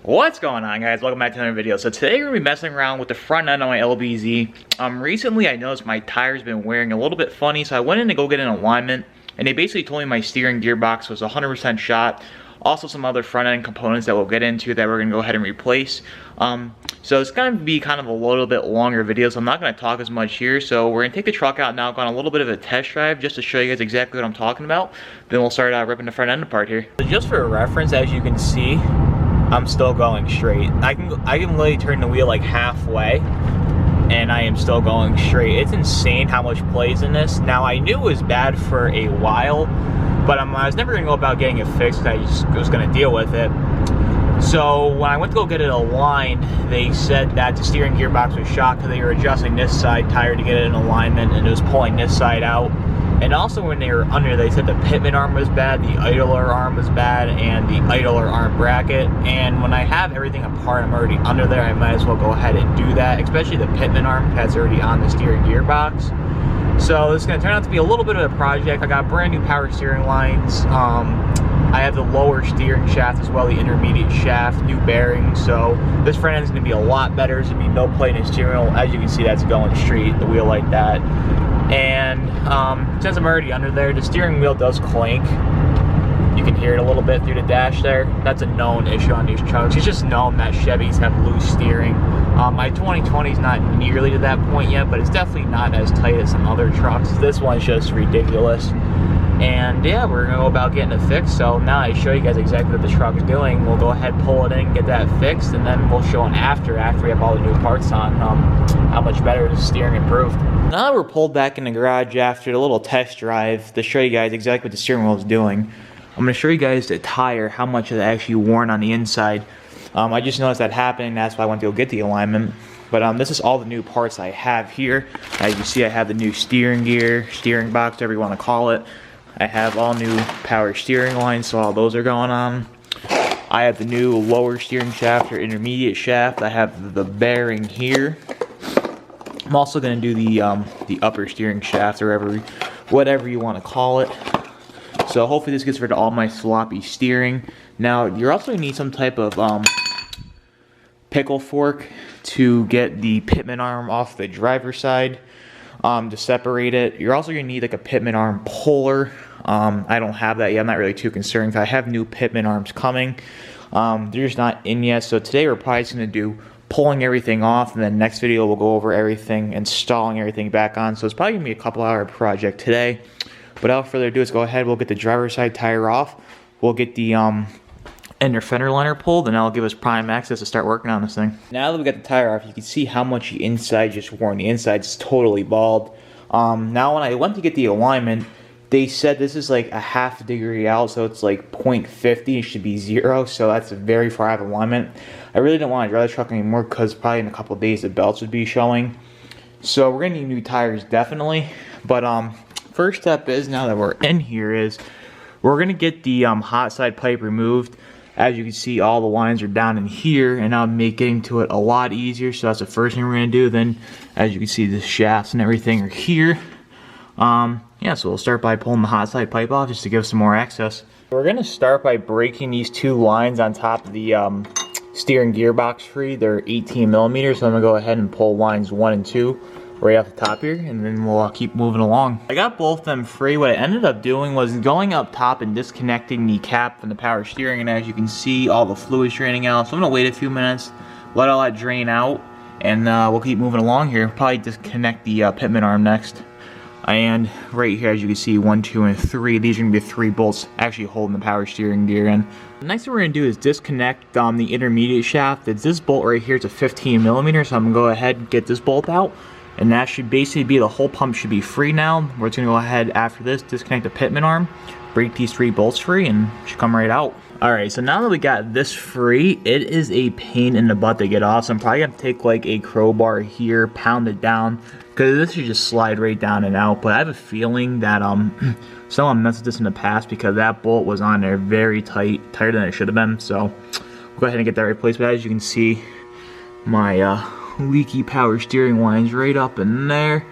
What's going on, guys? Welcome back to another video. So today we're going to be messing around with the front end on my LBZ. Recently I noticed my tire's been wearing a little bit funny, so I went in to go get an alignment, and they basically told me my steering gearbox was 100% shot. Also some other front end components that we'll get into that we're going to go ahead and replace. So it's going to be kind of a little bit longer video, so I'm not going to talk as much here. So we're going to take the truck out now, go on a little bit of a test drive just to show you guys exactly what I'm talking about. Then we'll start ripping the front end apart here. So just for reference, as you can see, I'm still going straight. I can literally turn the wheel like halfway and I am still going straight. It's insane how much plays in this. Now I knew it was bad for a while, but I was never gonna go about getting it fixed. I just was gonna deal with it. So when I went to go get it aligned, they said that the steering gearbox was shot because they were adjusting this side tire to get it in alignment and it was pulling this side out. And also when they were under, they said the pitman arm was bad, the idler arm was bad, and the idler arm bracket. And when I have everything apart, I'm already under there, I might as well go ahead and do that, especially the pitman arm that's already on the steering gearbox. So this is going to turn out to be a little bit of a project. I got brand new power steering lines. I have the lower steering shaft as well, the intermediate shaft, new bearings. So this front end is going to be a lot better. There's going to be no play in the steering wheel. As you can see, that's going straight, the wheel like that. And since I'm already under there, the steering wheel does clank. You can hear it a little bit through the dash there. That's a known issue on these trucks. It's just known that Chevys have loose steering. My 2020 is not nearly to that point yet, but it's definitely not as tight as some other trucks. This one's just ridiculous. And yeah, we're gonna go about getting it fixed. So now I show you guys exactly what the truck is doing. We'll go ahead, pull it in, get that fixed, and then we'll show an after we have all the new parts on, how much better the steering improved. Now that we're pulled back in the garage after the little test drive to show you guys exactly what the steering wheel is doing, I'm gonna show you guys the tire, how much it actually worn on the inside. I just noticed that happening, that's why I went to go get the alignment. But this is all the new parts I have here. As you see, I have the new steering gear, steering box, whatever you want to call it. I have all new power steering lines, so all those are going on. I have the new lower steering shaft or intermediate shaft. I have the bearing here. I'm also going to do the upper steering shaft or whatever you want to call it. So hopefully this gets rid of all my sloppy steering. Now you're also going to need some type of pickle fork to get the pitman arm off the driver's side. To separate it. You're also going to need like a pitman arm puller. I don't have that yet. I'm not really too concerned because I have new pitman arms coming. They're just not in yet. So today we're probably just going to do pulling everything off, and then next video we'll go over everything, installing everything back on. So it's probably going to be a couple-hour project today. But without further ado, let's go ahead. We'll get the driver's side tire off. We'll get the inner fender liner pulled, and that'll give us prime access to start working on this thing. Now that we got the tire off, you can see how much the inside just worn. The inside's totally bald. Now when I went to get the alignment, they said this is like a ½ degree out, so it's like 0.50. It should be 0, so that's a very far out of alignment. I really didn't want to drive the truck anymore because probably in a couple of days the belts would be showing. So we're gonna need new tires definitely. But first step is, now that we're in here, is we're gonna get the hot side pipe removed. As you can see, all the lines are down in here, and that'll make getting to it a lot easier. So that's the first thing we're gonna do. Then, as you can see, the shafts and everything are here. Yeah, so we'll start by pulling the hot side pipe off just to give some more access. We're gonna start by breaking these two lines on top of the steering gearbox free. They're 18 millimeters, so I'm gonna go ahead and pull lines 1 and 2 right off the top here, and then we'll keep moving along. I got both of them free. What I ended up doing was going up top and disconnecting the cap from the power steering, and as you can see, all the fluid's draining out. So I'm gonna wait a few minutes, let all that drain out, and we'll keep moving along here. Probably disconnect the pitman arm next. And right here, as you can see, 1, 2, and 3. These are gonna be 3 bolts actually holding the power steering gear in. The next thing we're gonna do is disconnect the intermediate shaft. It's this bolt right here. It's a 15 millimeter, so I'm gonna go ahead and get this bolt out. And that should basically be, the whole pump should be free now. We're just gonna go ahead after this, disconnect the pitman arm, break these 3 bolts free, and it should come right out. Alright, so now that we got this free, it is a pain in the butt to get off. So I'm probably gonna take like a crowbar here, pound it down, because this should just slide right down and out. But I have a feeling that someone messed with this in the past, because that bolt was on there very tight, tighter than it should have been. So we'll go ahead and get that replaced. But as you can see, my leaky power steering lines right up in there.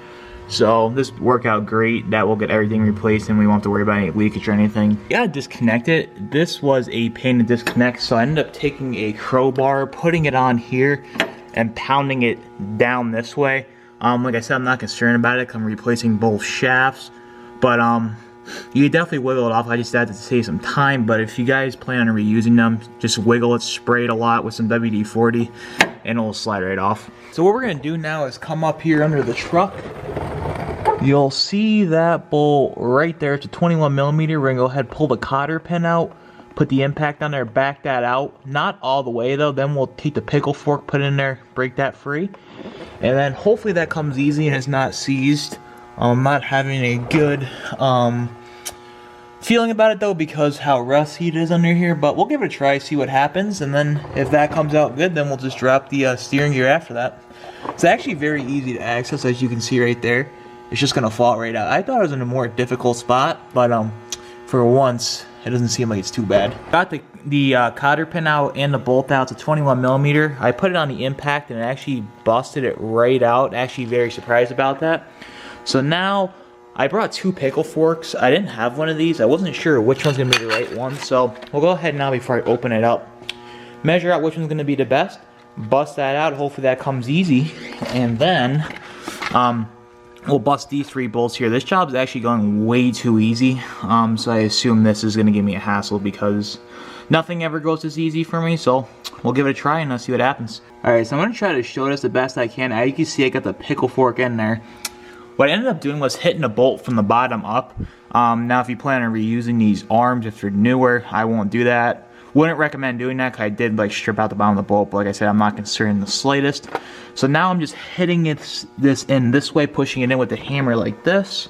So this worked out great. That will get everything replaced and we won't have to worry about any leakage or anything. You gotta disconnect it. This was a pain to disconnect, so I ended up taking a crowbar, putting it on here, and pounding it down this way. Like I said, I'm not concerned about it because I'm replacing both shafts. But you definitely wiggle it off. I just had to save some time. But if you guys plan on reusing them, just wiggle it, spray it a lot with some WD-40, and it'll slide right off. So what we're gonna do now is come up here under the truck. You'll see that bolt right there. It's a 21mm. We're gonna go ahead and pull the cotter pin out, put the impact on there, back that out. Not all the way though. Then we'll take the pickle fork, put it in there, break that free, and then hopefully that comes easy and it's not seized. I'm not having a good feeling about it though because how rusty it is under here, but we'll give it a try, see what happens, and then if that comes out good, then we'll just drop the steering gear after that. It's actually very easy to access, as you can see right there. It's just gonna fall right out. I thought it was in a more difficult spot, but for once it doesn't seem like it's too bad. Got the cotter pin out and the bolt out. It's a 21mm. I put it on the impact and it actually busted it right out. Actually very surprised about that. So now I brought 2 pickle forks. I didn't have one of these. I wasn't sure which one's gonna be the right one. So we'll go ahead now before I open it up. Measure out which one's gonna be the best. Bust that out. Hopefully that comes easy. And then we'll bust these 3 bolts here. This job is actually going way too easy. So I assume this is gonna give me a hassle because nothing ever goes this easy for me. So we'll give it a try and let's see what happens. Alright, so I'm gonna try to show this the best I can. As you can see, I got the pickle fork in there. What I ended up doing was hitting a bolt from the bottom up. Now if you plan on reusing these arms, if they're newer, I won't do that. Wouldn't recommend doing that because I did like strip out the bottom of the bolt, but like I said, I'm not concerned in the slightest. So now I'm just hitting this in this way, pushing it in with the hammer like this.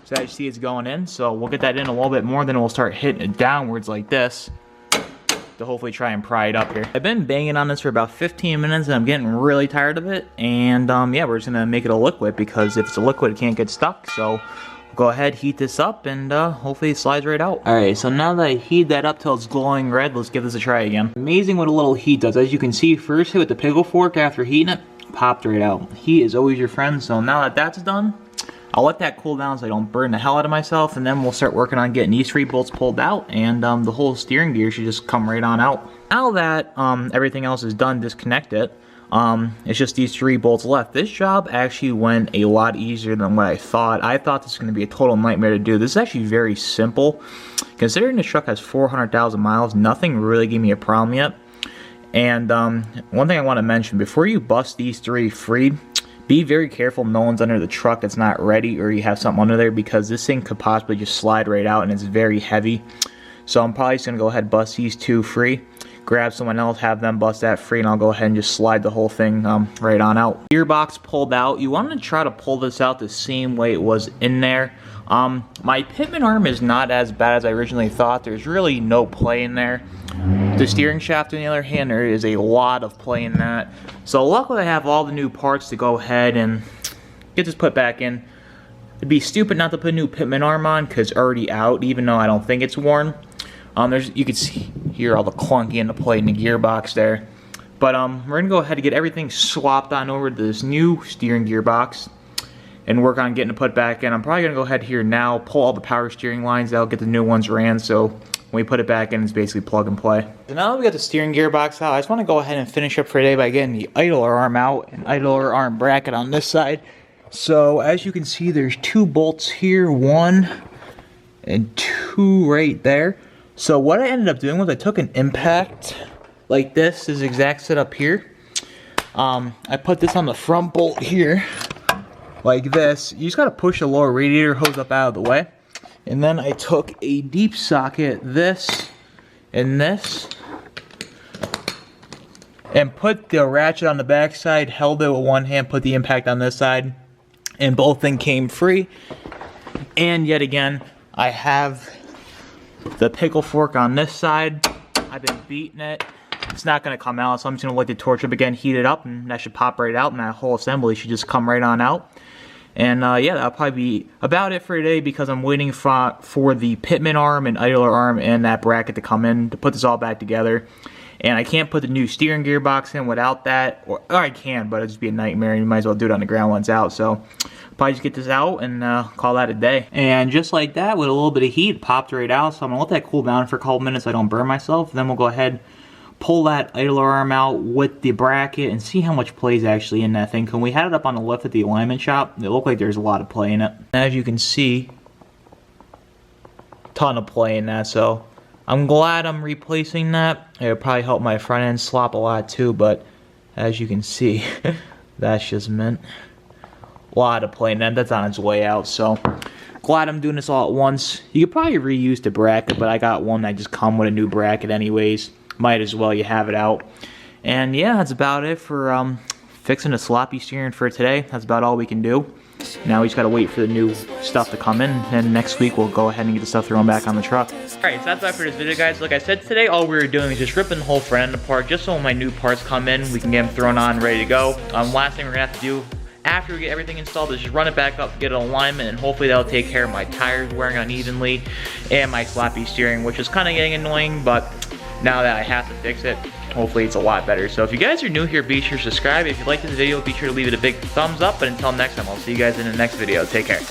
So as you see, it's going in. So we'll get that in a little bit more, then we'll start hitting it downwards like this to hopefully try and pry it up here. I've been banging on this for about 15 minutes and I'm getting really tired of it. And yeah, we're just gonna make it a liquid because if it's a liquid, it can't get stuck. So we'll go ahead, heat this up, and hopefully it slides right out. Alright, so now that I heat that up till it's glowing red, let's give this a try again. Amazing what a little heat does. As you can see, first hit with the pickle fork after heating it, popped right out. Heat is always your friend, so now that that's done, I'll let that cool down so I don't burn the hell out of myself, and then we'll start working on getting these 3 bolts pulled out, and the whole steering gear should just come right on out. Now that everything else is done, disconnect it. It's just these 3 bolts left. This job actually went a lot easier than what I thought. I thought this was going to be a total nightmare to do. This is actually very simple. Considering the truck has 400,000 miles, nothing really gave me a problem yet. And one thing I want to mention, before you bust these 3 free, be very careful no one's under the truck that's not ready or you have something under there, because this thing could possibly just slide right out and it's very heavy. So I'm probably just going to go ahead and bust these 2 free. Grab someone else, have them bust that free, and I'll go ahead and just slide the whole thing right on out. Gearbox pulled out. You want to try to pull this out the same way it was in there. My pitman arm is not as bad as I originally thought. There's really no play in there. The steering shaft, on the other hand, there is a lot of play in that. So luckily I have all the new parts to go ahead and get this put back in. It'd be stupid not to put a new pitman arm on because it's already out, even though I don't think it's worn. You can hear all the clunky in the plate in the gearbox there. But we're gonna go ahead and get everything swapped on over to this new steering gearbox and work on getting it put back in. I'm probably gonna go ahead here now, pull all the power steering lines out, get the new ones ran, so when we put it back in, it's basically plug and play. So now that we got the steering gearbox out, I just want to go ahead and finish up for today by getting the idler arm out and idler arm bracket on this side. So as you can see, there's 2 bolts here, 1 and 2 right there. So what I ended up doing was I took an impact like this exact setup here. I put this on the front bolt here like this. You just got to push the lower radiator hose up out of the way. And then I took a deep socket, this and this, and put the ratchet on the back side, held it with one hand, put the impact on this side, and both things came free. And yet again, I have the pickle fork on this side. I've been beating it. It's not going to come out, so I'm just going to light the torch up again, heat it up, and that should pop right out, and that whole assembly should just come right on out. And yeah, that'll probably be about it for today because I'm waiting for the pitman arm and idler arm and that bracket to come in to put this all back together. And I can't put the new steering gearbox in without that, or I can, but it'd just be a nightmare, and you might as well do it on the ground when it's out. So probably just get this out and call that a day. And just like that, with a little bit of heat, it popped right out. So I'm gonna let that cool down for a couple minutes so I don't burn myself. Then we'll go ahead, pull that idler arm out with the bracket and see how much play is actually in that thing. When we had it up on the lift at the alignment shop, it looked like there's a lot of play in it. As you can see, ton of play in that, so I'm glad I'm replacing that. It'll probably help my front end slop a lot too, but as you can see, that's just mint. A lot of play in that. That's on its way out, so glad I'm doing this all at once. You could probably reuse the bracket, but I got one that just come with a new bracket anyways. Might as well, you have it out. And yeah, that's about it for fixing the sloppy steering for today. That's about all we can do. Now we just gotta wait for the new stuff to come in, and next week we'll go ahead and get the stuff thrown back on the truck. Alright, so that's all for this video, guys. Like I said, today all we were doing is just ripping the whole front end apart, just so when my new parts come in, we can get them thrown on, ready to go. Last thing we're gonna have to do after we get everything installed is just run it back up, get an alignment, and hopefully that'll take care of my tires wearing unevenly and my sloppy steering, which is kind of getting annoying, but now that I have to fix it, hopefully it's a lot better. So if you guys are new here, be sure to subscribe. If you liked this video, be sure to leave it a big thumbs up. But until next time, I'll see you guys in the next video. Take care.